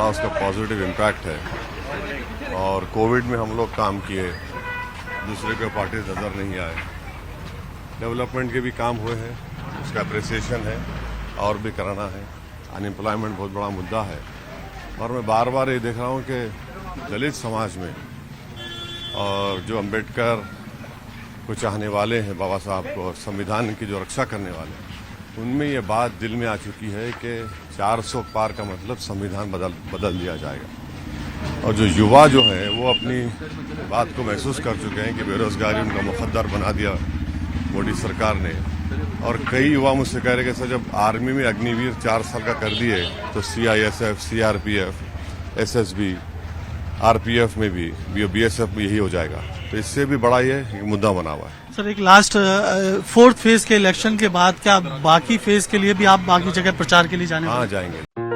उसका positive impact है। और कोविड में हम लोग काम किए, दूसरे के पार्टी नज़र नहीं आए, डेवलपमेंट के भी काम हुए हैं, उसका अप्रिसिएशन है और भी कराना है। अनएम्प्लॉयमेंट बहुत बड़ा मुद्दा है और मैं बार बार ये देख रहा हूँ कि दलित समाज में और जो अम्बेडकर को चाहने वाले हैं, बाबा साहब को, और संविधान की जो रक्षा करने वाले हैं, उनमें ये बात दिल में आ चुकी है कि 400 पार का मतलब संविधान बदल दिया जाएगा। और जो युवा जो है वो अपनी बात को महसूस कर चुके हैं कि बेरोजगारी उनका मुकद्दर बना दिया मोदी सरकार ने। और कई युवा मुझसे कह रहे कि सर जब आर्मी में अग्निवीर 4 साल का कर दिए तो CISF, CRPF, SSB, RPF में भी BSF में यही हो जाएगा, तो इससे भी बड़ा ये मुद्दा बना हुआ है। सर एक लास्ट 4th फेज के इलेक्शन के बाद क्या बाकी फेज के लिए भी आप बाकी जगह प्रचार के लिए जाने? हाँ, जाएंगे।